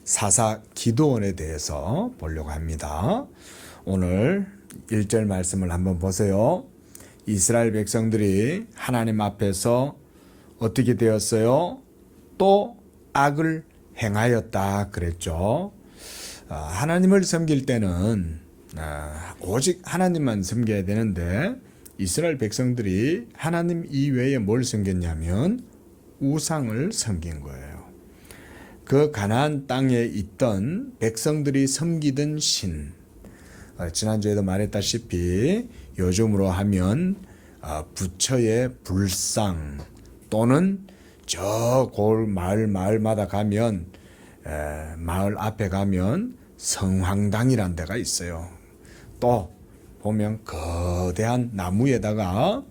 사사 기드온에 대해서 보려고 합니다. 오늘 1절 말씀을 한번 보세요. 이스라엘 백성들이 하나님 앞에서 어떻게 되었어요? 또 악을 행하였다 그랬죠. 하나님을 섬길 때는 오직 하나님만 섬겨야 되는데 이스라엘 백성들이 하나님 이외에 뭘 섬겼냐면 우상을 섬긴 거예요. 그 가나안 땅에 있던 백성들이 섬기던 신, 지난주에도 말했다시피 요즘으로 하면 부처의 불상 또는 저 마을마다 가면 마을 앞에 가면 성황당이라는 데가 있어요. 또 보면 거대한 나무에다가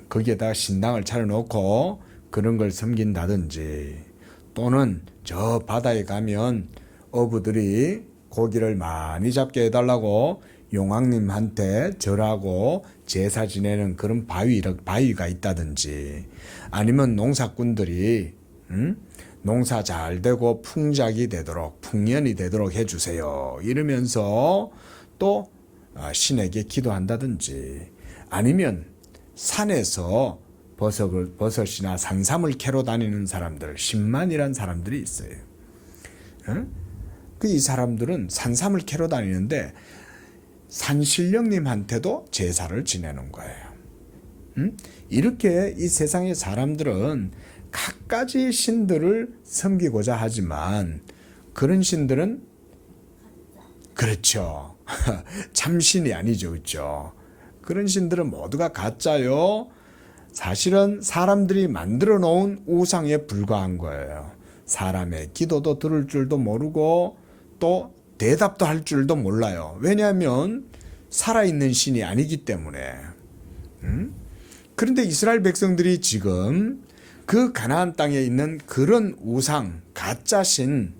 거기에다가 신당을 차려놓고 그런 걸 섬긴다든지, 또는 저 바다에 가면 어부들이 고기를 많이 잡게 해달라고 용왕님한테 절하고 제사 지내는 그런 바위가 있다든지, 아니면 농사꾼들이 농사 잘 되고 풍작이 되도록, 풍년이 되도록 해주세요 이러면서 또 신에게 기도한다든지, 아니면 산에서 버섯이나 산삼을 캐러 다니는 사람들, 10만이라는 사람들이 있어요. 이 사람들은 산삼을 캐러 다니는데 산신령님한테도 제사를 지내는 거예요. 이렇게 이 세상의 사람들은 갖가지 신들을 섬기고자 하지만 그런 신들은 그렇죠. 참신이 아니죠. 그렇죠? 그런 신들은 모두가 가짜요. 사실은 사람들이 만들어 놓은 우상에 불과한 거예요. 사람의 기도도 들을 줄도 모르고 또 대답도 할 줄도 몰라요. 왜냐하면 살아있는 신이 아니기 때문에. 그런데 이스라엘 백성들이 지금 그 가나안 땅에 있는 그런 우상, 가짜 신,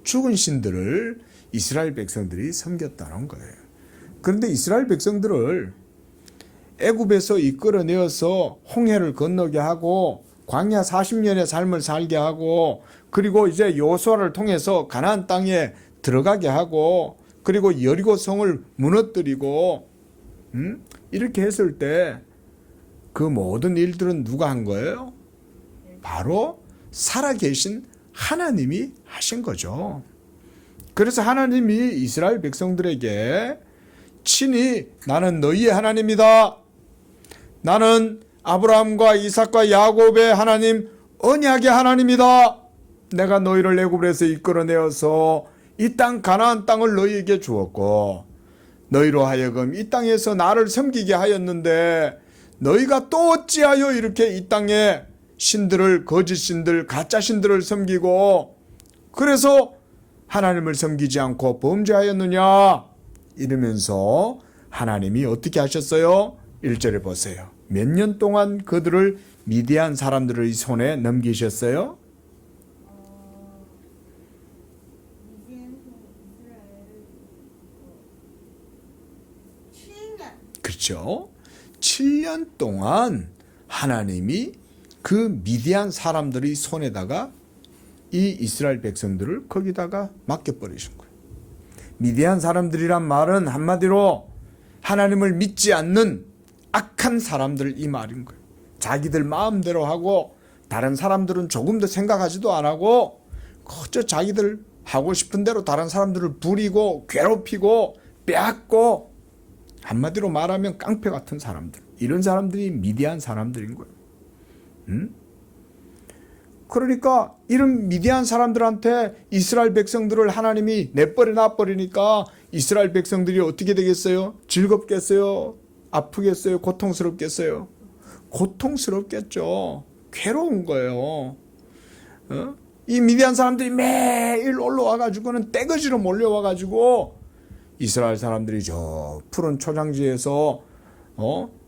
죽은 신들을 이스라엘 백성들이 섬겼다는 거예요. 그런데 이스라엘 백성들을 애굽에서 이끌어내어서 홍해를 건너게 하고 광야 40년의 삶을 살게 하고, 그리고 이제 여호수아를 통해서 가나안 땅에 들어가게 하고, 그리고 여리고 성을 무너뜨리고 이렇게 했을 때 그 모든 일들은 누가 한 거예요? 바로 살아계신 하나님이 하신 거죠. 그래서 하나님이 이스라엘 백성들에게 친히 나는 너희의 하나님이다, 나는 아브라함과 이삭과 야곱의 하나님, 언약의 하나님이다, 내가 너희를 애굽에서 이끌어내어서 이 땅 가나안 땅을 너희에게 주었고 너희로 하여금 이 땅에서 나를 섬기게 하였는데 너희가 또 어찌하여 이렇게 이 땅에 신들을, 거짓 신들, 가짜 신들을 섬기고 그래서 하나님을 섬기지 않고 범죄하였느냐 이러면서 하나님이 어떻게 하셨어요? 1절에 보세요. 몇 년 동안 그들을 미디안 사람들의 손에 넘기셨어요? 그렇죠. 7년 동안 하나님이 그 미디안 사람들의 손에다가 이 이스라엘 백성들을 거기다가 맡겨버리신 거예요. 미디안 사람들이란 말은 한마디로 하나님을 믿지 않는 악한 사람들 이 말인 거예요. 자기들 마음대로 하고 다른 사람들은 조금도 생각하지도 안 하고 그저 자기들 하고 싶은 대로 다른 사람들을 부리고 괴롭히고 빼앗고, 한마디로 말하면 깡패 같은 사람들, 이런 사람들이 미디안 사람들인 거예요. 그러니까 이런 미디안 사람들한테 이스라엘 백성들을 하나님이 내버려 놔버리니까 이스라엘 백성들이 어떻게 되겠어요? 즐겁겠어요? 아프겠어요? 고통스럽겠어요? 고통스럽겠죠. 괴로운 거예요. 이 미디안 사람들이 매일 올라와가지고는 떼거지로 몰려와가지고 이스라엘 사람들이 저 푸른 초장지에서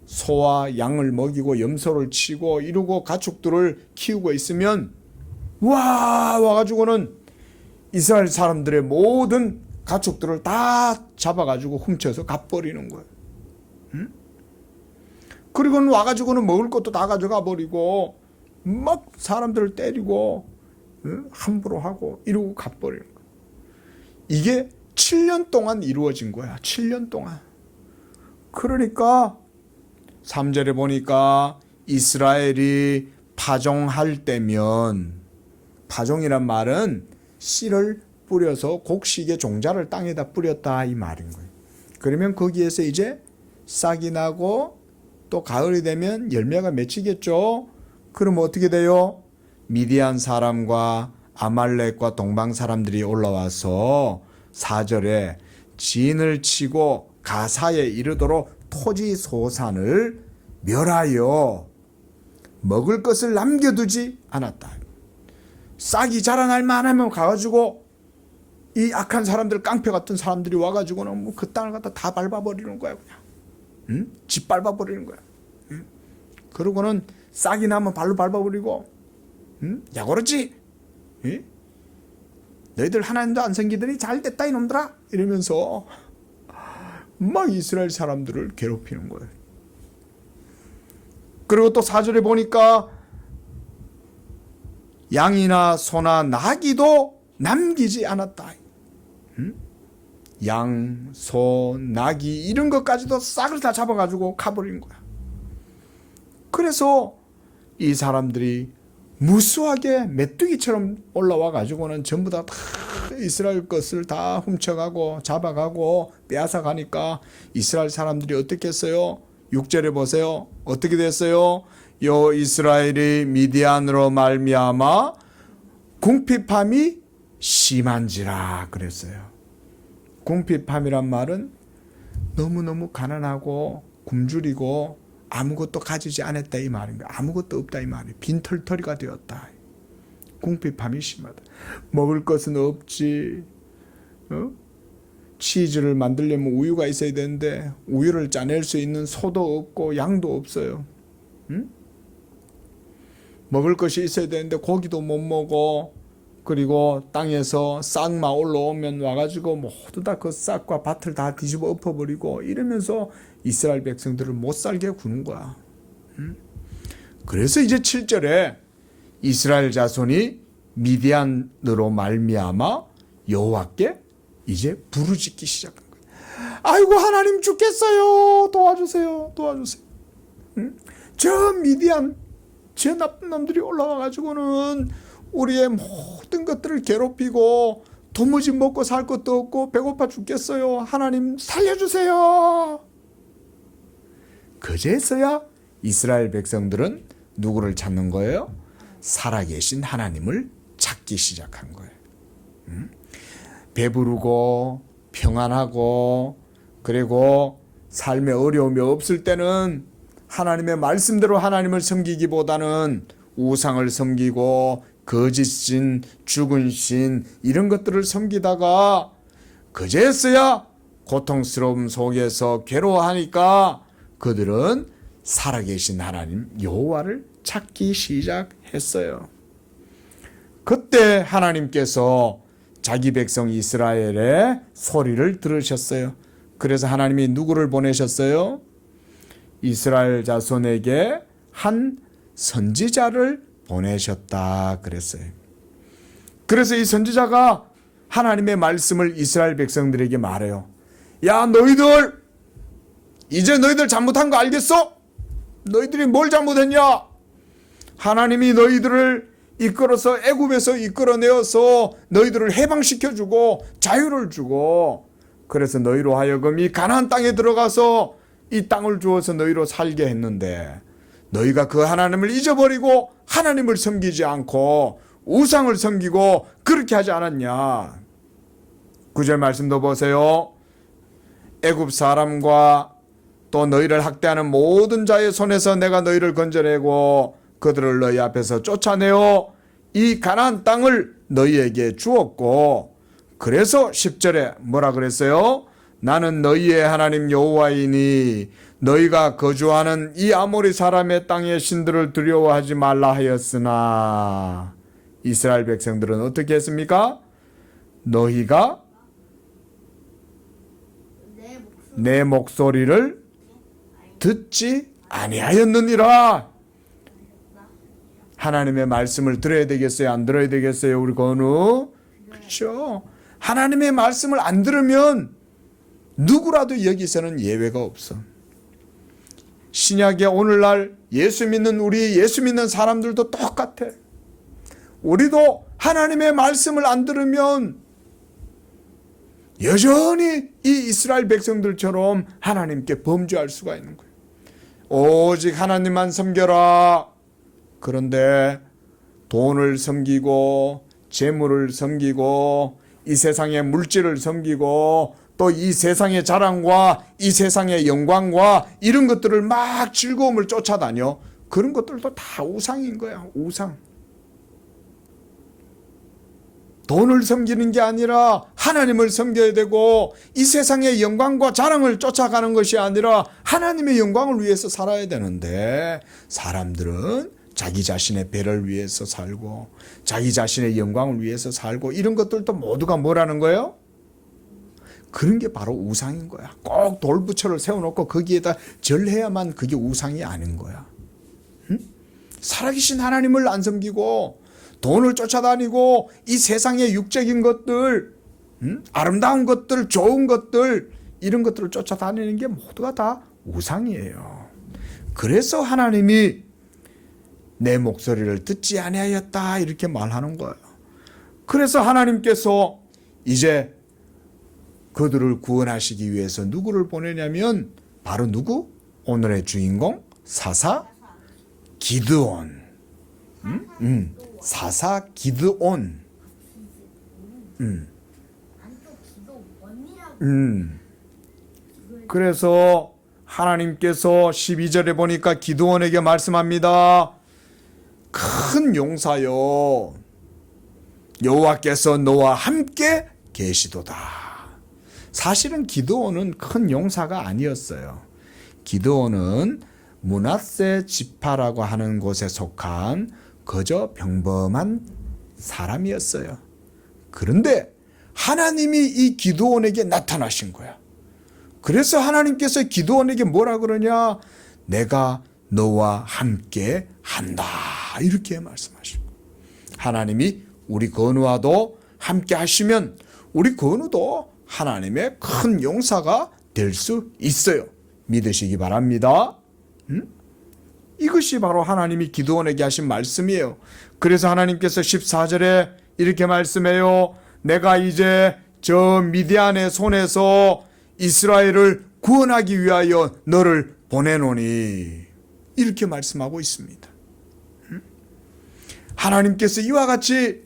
소와 양을 먹이고 염소를 치고 이러고 가축들을 키우고 있으면 와가지고는 이스라엘 사람들의 모든 가축들을 다 잡아가지고 훔쳐서 갚버리는 거예요. 그리고는 와가지고는 먹을 것도 다 가져가 버리고 막 사람들을 때리고 함부로 하고 이러고 가버리는 거야. 이게 7년 동안 이루어진 거야. 7년 동안. 그러니까 3절에 보니까 이스라엘이 파종할 때면, 파종이란 말은 씨를 뿌려서 곡식의 종자를 땅에다 뿌렸다 이 말인 거예요. 그러면 거기에서 이제 싹이 나고 또 가을이 되면 열매가 맺히겠죠. 그럼 어떻게 돼요? 미디안 사람과 아말렉과 동방 사람들이 올라와서 4절에 진을 치고 가사에 이르도록 토지 소산을 멸하여 먹을 것을 남겨두지 않았다. 싹이 자라날 만하면 가가지고 이 악한 사람들, 깡패 같은 사람들이 와가지고는 뭐 그 땅을 갖다 다 밟아버리는 거야 그냥. 응? 집 밟아버리는 거야. 응? 그러고는 싹이 나면 발로 밟아버리고, 응? 야 그렇지? 응? 너희들 하나님도 안 섬기더니 잘 됐다 이놈들아 이러면서 막 이스라엘 사람들을 괴롭히는 거예요. 그리고 또 4절에 보니까 양이나 소나 나귀도 남기지 않았다. 응? 양, 소, 나귀 이런 것까지도 싹을 다 잡아가지고 가버린 거야. 그래서 이 사람들이 무수하게 메뚜기처럼 올라와 가지고는 전부 다 이스라엘 것을 다 훔쳐가고 잡아가고 빼앗아 가니까 이스라엘 사람들이 어떻게 했어요? 6절에 보세요. 어떻게 됐어요? 요 이스라엘이 미디안으로 말미암아 궁핍함이 심한지라 그랬어요. 궁핍함이란 말은 너무너무 가난하고 굶주리고 아무것도 가지지 않았다 이 말인 거야. 아무것도 없다 이 말이야. 빈털터리가 되었다. 궁핍함이 심하다. 먹을 것은 없지. 치즈를 만들려면 우유가 있어야 되는데 우유를 짜낼 수 있는 소도 없고 양도 없어요. 응? 먹을 것이 있어야 되는데 고기도 못 먹어. 그리고 땅에서 싹만 올라오면 와가지고 모두 다 그 싹과 밭을 다 뒤집어 엎어버리고 이러면서 이스라엘 백성들을 못 살게 구는 거야. 그래서 이제 7절에 이스라엘 자손이 미디안으로 말미암아 여호와께 이제 부르짖기 시작한 거예요. 아이고 하나님 죽겠어요. 도와주세요. 도와주세요. 저 미디안 저 나쁜 놈들이 올라와가지고는 우리의 모든 것들을 괴롭히고 도무지 먹고 살 것도 없고 배고파 죽겠어요. 하나님 살려주세요. 그제서야 이스라엘 백성들은 누구를 찾는 거예요? 살아계신 하나님을 찾기 시작한 거예요. 배부르고 평안하고 그리고 삶에 어려움이 없을 때는 하나님의 말씀대로 하나님을 섬기기보다는 우상을 섬기고 거짓신, 죽은 신 이런 것들을 섬기다가 그제서야 고통스러움 속에서 괴로워하니까 그들은 살아계신 하나님 여호와를 찾기 시작했어요. 그때 하나님께서 자기 백성 이스라엘의 소리를 들으셨어요. 그래서 하나님이 누구를 보내셨어요? 이스라엘 자손에게 한 선지자를 보내셨다 그랬어요. 그래서 이 선지자가 하나님의 말씀을 이스라엘 백성들에게 말해요. 야 너희들 이제 너희들 잘못한 거 알겠어? 너희들이 뭘 잘못했냐? 하나님이 너희들을 이끌어서 애굽에서 이끌어내어서 너희들을 해방시켜주고 자유를 주고 그래서 너희로 하여금 이 가나안 땅에 들어가서 이 땅을 주어서 너희로 살게 했는데 너희가 그 하나님을 잊어버리고 하나님을 섬기지 않고 우상을 섬기고 그렇게 하지 않았냐. 9절 말씀도 보세요. 애굽 사람과 또 너희를 학대하는 모든 자의 손에서 내가 너희를 건져내고 그들을 너희 앞에서 쫓아내어 이 가나안 땅을 너희에게 주었고 그래서 10절에 뭐라 그랬어요? 나는 너희의 하나님 여호와이니 너희가 거주하는 이 아모리 사람의 땅의 신들을 두려워하지 말라 하였으나 이스라엘 백성들은 어떻게 했습니까? 너희가 내 목소리를 듣지 아니하였느니라. 하나님의 말씀을 들어야 되겠어요? 안 들어야 되겠어요? 우리 건우? 그렇죠. 하나님의 말씀을 안 들으면 누구라도 여기서는 예외가 없어. 신약의 오늘날 예수 믿는 사람들도 똑같아. 우리도 하나님의 말씀을 안 들으면 여전히 이 이스라엘 백성들처럼 하나님께 범죄할 수가 있는 거예요. 오직 하나님만 섬겨라. 그런데 돈을 섬기고 재물을 섬기고 이 세상의 물질을 섬기고 또 이 세상의 자랑과 이 세상의 영광과 이런 것들을 막 즐거움을 쫓아다녀. 그런 것들도 다 우상인 거야. 우상. 돈을 섬기는 게 아니라 하나님을 섬겨야 되고 이 세상의 영광과 자랑을 쫓아가는 것이 아니라 하나님의 영광을 위해서 살아야 되는데 사람들은 자기 자신의 배를 위해서 살고 자기 자신의 영광을 위해서 살고 이런 것들도 모두가 뭐라는 거예요? 그런 게 바로 우상인 거야. 꼭 돌부처를 세워놓고 거기에다 절해야만 그게 우상이 아닌 거야. 응? 살아계신 하나님을 안 섬기고 돈을 쫓아다니고 이 세상의 육적인 것들, 아름다운 것들, 좋은 것들 이런 것들을 쫓아다니는 게 모두가 다 우상이에요. 그래서 하나님이 내 목소리를 듣지 아니하였다 이렇게 말하는 거예요. 그래서 하나님께서 이제 그들을 구원하시기 위해서 누구를 보내냐면 바로 누구? 오늘의 주인공 사사 기드온. 사사 기드온. 그래서 하나님께서 12절에 보니까 기드온에게 말씀합니다. 큰 용사여 여호와께서 너와 함께 계시도다. 사실은 기드온은 큰 용사가 아니었어요. 기드온은 므낫세 지파라고 하는 곳에 속한 그저 평범한 사람이었어요. 그런데 하나님이 이 기드온에게 나타나신 거야. 그래서 하나님께서 기드온에게 뭐라 그러냐? 내가 너와 함께 한다. 이렇게 말씀하시고 하나님이 우리 건우와도 함께 하시면 우리 건우도 하나님의 큰 용사가 될 수 있어요. 믿으시기 바랍니다. 이것이 바로 하나님이 기드온에게 하신 말씀이에요. 그래서 하나님께서 14절에 이렇게 말씀해요. 내가 이제 저 미디안의 손에서 이스라엘을 구원하기 위하여 너를 보내노니 이렇게 말씀하고 있습니다. 하나님께서 이와 같이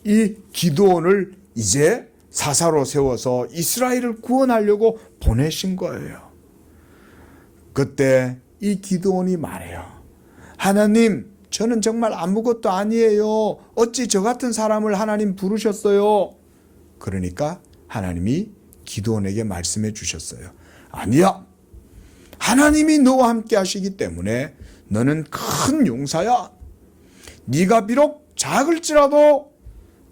이 기드온을 이제 사사로 세워서 이스라엘을 구원하려고 보내신 거예요. 그때 이 기드온이 말해요. 하나님, 저는 정말 아무것도 아니에요. 어찌 저 같은 사람을 하나님 부르셨어요? 그러니까 하나님이 기드온에게 말씀해 주셨어요. 아니야. 하나님이 너와 함께 하시기 때문에 너는 큰 용사야. 네가 비록 작을지라도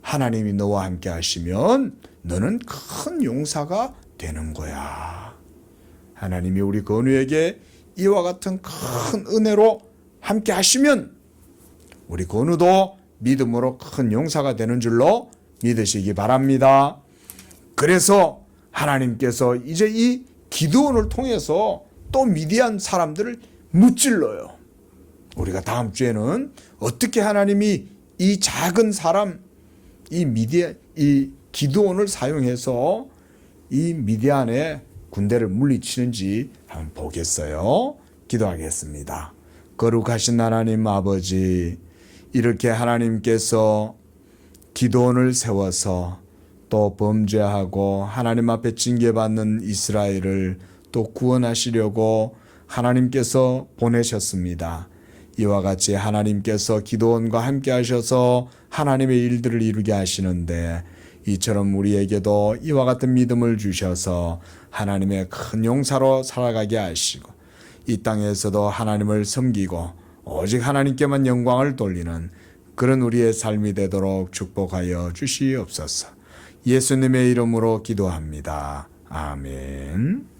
하나님이 너와 함께 하시면 너는 큰 용사가 되는 거야. 하나님이 우리 건우에게 이와 같은 큰 은혜로 함께 하시면 우리 건우도 믿음으로 큰 용사가 되는 줄로 믿으시기 바랍니다. 그래서 하나님께서 이제 이 기드온을 통해서 또 미디안 사람들을 무찔러요. 우리가 다음 주에는 어떻게 하나님이 이 작은 사람, 이 기드온을 사용해서 이 미디안의 군대를 물리치는지 한번 보겠어요. 기도하겠습니다. 거룩하신 하나님 아버지, 이렇게 하나님께서 기드온을 세워서 또 범죄하고 하나님 앞에 징계받는 이스라엘을 또 구원하시려고 하나님께서 보내셨습니다. 이와 같이 하나님께서 기드온과 함께 하셔서 하나님의 일들을 이루게 하시는데 이처럼 우리에게도 이와 같은 믿음을 주셔서 하나님의 큰 용사로 살아가게 하시고 이 땅에서도 하나님을 섬기고 오직 하나님께만 영광을 돌리는 그런 우리의 삶이 되도록 축복하여 주시옵소서. 예수님의 이름으로 기도합니다. 아멘.